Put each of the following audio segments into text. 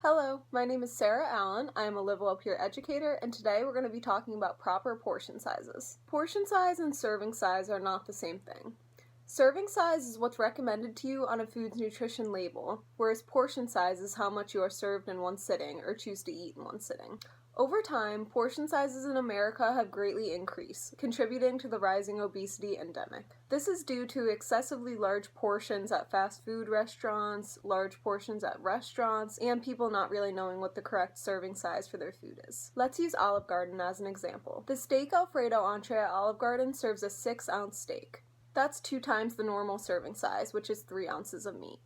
Hello, my name is Sarah Allen. I am a Live Well Pure educator, and today we're going to be talking about proper portion sizes. Portion size and serving size are not the same thing. Serving size is what's recommended to you on a food's nutrition label, whereas portion size is how much you are served in one sitting or choose to eat in one sitting. Over time, portion sizes in America have greatly increased, contributing to the rising obesity endemic. This is due to excessively large portions at fast food restaurants, large portions at restaurants, and people not really knowing what the correct serving size for their food is. Let's use Olive Garden as an example. The steak Alfredo entree at Olive Garden serves a 6-ounce steak. That's 2 times the normal serving size, which is 3 ounces of meat.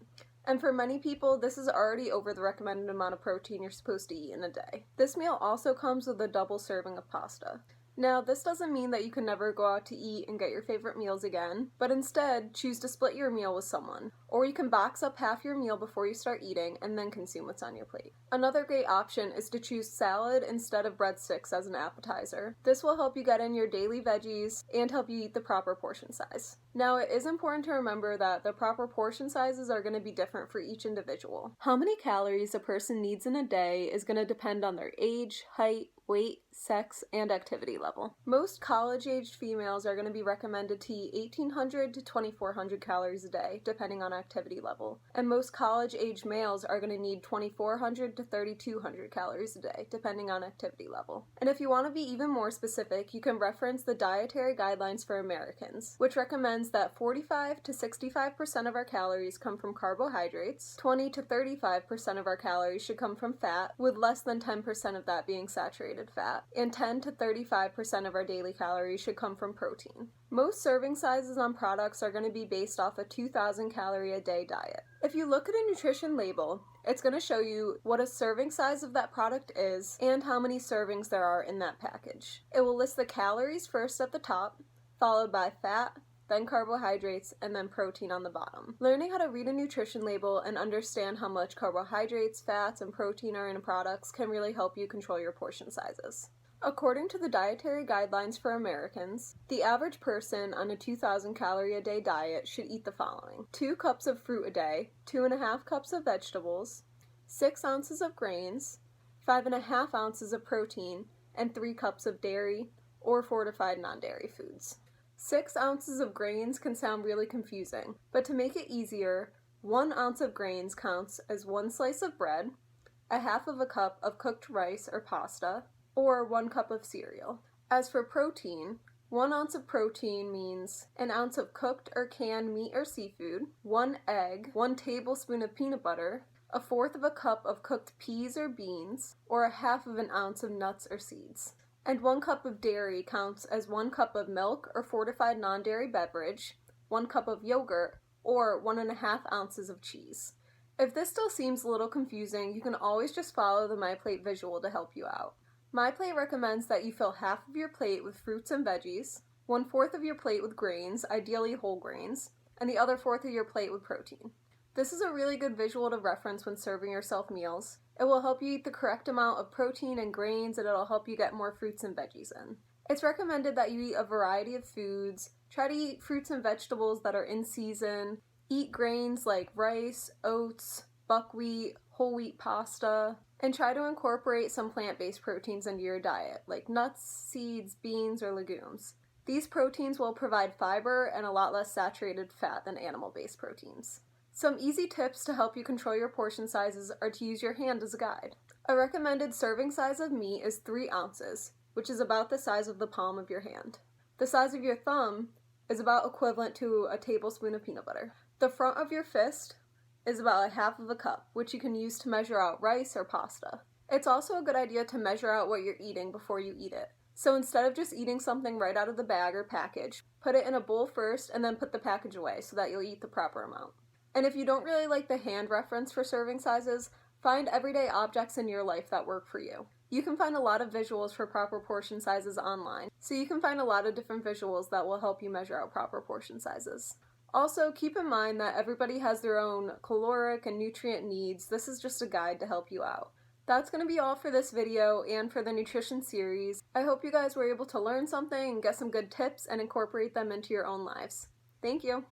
And for many people, this is already over the recommended amount of protein you're supposed to eat in a day. This meal also comes with a double serving of pasta. Now, this doesn't mean that you can never go out to eat and get your favorite meals again, but instead, choose to split your meal with someone. Or you can box up half your meal before you start eating and then consume what's on your plate. Another great option is to choose salad instead of breadsticks as an appetizer. This will help you get in your daily veggies and help you eat the proper portion size. Now, it is important to remember that the proper portion sizes are going to be different for each individual. How many calories a person needs in a day is going to depend on their age, height, weight, sex, and activity level. Most college-aged females are going to be recommended to eat 1,800 to 2,400 calories a day, depending on activity level. And most college-aged males are going to need 2,400 to 3,200 calories a day, depending on activity level. And if you want to be even more specific, you can reference the Dietary Guidelines for Americans, which recommends that 45 to 65% of our calories come from carbohydrates, 20 to 35% of our calories should come from fat, with less than 10% of that being saturated fat, and 10 to 35% of our daily calories should come from protein. Most serving sizes on products are going to be based off a 2,000 calorie a day diet. If you look at a nutrition label, it's going to show you what a serving size of that product is and how many servings there are in that package. It will list the calories first at the top, followed by fat, then carbohydrates, and then protein on the bottom. Learning how to read a nutrition label and understand how much carbohydrates, fats, and protein are in products can really help you control your portion sizes. According to the Dietary Guidelines for Americans, the average person on a 2,000 calorie a day diet should eat the following: 2 cups of fruit a day, 2.5 cups of vegetables, 6 ounces of grains, 5.5 ounces of protein, and 3 cups of dairy or fortified non-dairy foods. 6 ounces of grains can sound really confusing, but to make it easier, 1 ounce of grains counts as 1 slice of bread, a half of a cup of cooked rice or pasta, or 1 cup of cereal. As for protein, 1 ounce of protein means an ounce of cooked or canned meat or seafood, 1 egg, 1 tablespoon of peanut butter, a fourth of a cup of cooked peas or beans, or a half of an ounce of nuts or seeds. And 1 cup of dairy counts as 1 cup of milk or fortified non-dairy beverage, 1 cup of yogurt, or 1.5 ounces of cheese. If this still seems a little confusing, you can always just follow the My Plate visual to help you out. My Plate recommends that you fill half of your plate with fruits and veggies, 1/4 of your plate with grains, ideally whole grains, and the other 1/4 of your plate with protein. This is a really good visual to reference when serving yourself meals. It will help you eat the correct amount of protein and grains, and it'll help you get more fruits and veggies in. It's recommended that you eat a variety of foods. Try to eat fruits and vegetables that are in season. Eat grains like rice, oats, buckwheat, whole wheat pasta, and try to incorporate some plant-based proteins into your diet, like nuts, seeds, beans, or legumes. These proteins will provide fiber and a lot less saturated fat than animal-based proteins. Some easy tips to help you control your portion sizes are to use your hand as a guide. A recommended serving size of meat is 3 ounces, which is about the size of the palm of your hand. The size of your thumb is about equivalent to a tablespoon of peanut butter. The front of your fist is about a half of a cup, which you can use to measure out rice or pasta. It's also a good idea to measure out what you're eating before you eat it. So instead of just eating something right out of the bag or package, put it in a bowl first and then put the package away so that you'll eat the proper amount. And if you don't really like the hand reference for serving sizes, find everyday objects in your life that work for you. You can find a lot of visuals for proper portion sizes online, so you can find a lot of different visuals that will help you measure out proper portion sizes. Also, keep in mind that everybody has their own caloric and nutrient needs. This is just a guide to help you out. That's going to be all for this video and for the nutrition series. I hope you guys were able to learn something and get some good tips and incorporate them into your own lives. Thank you!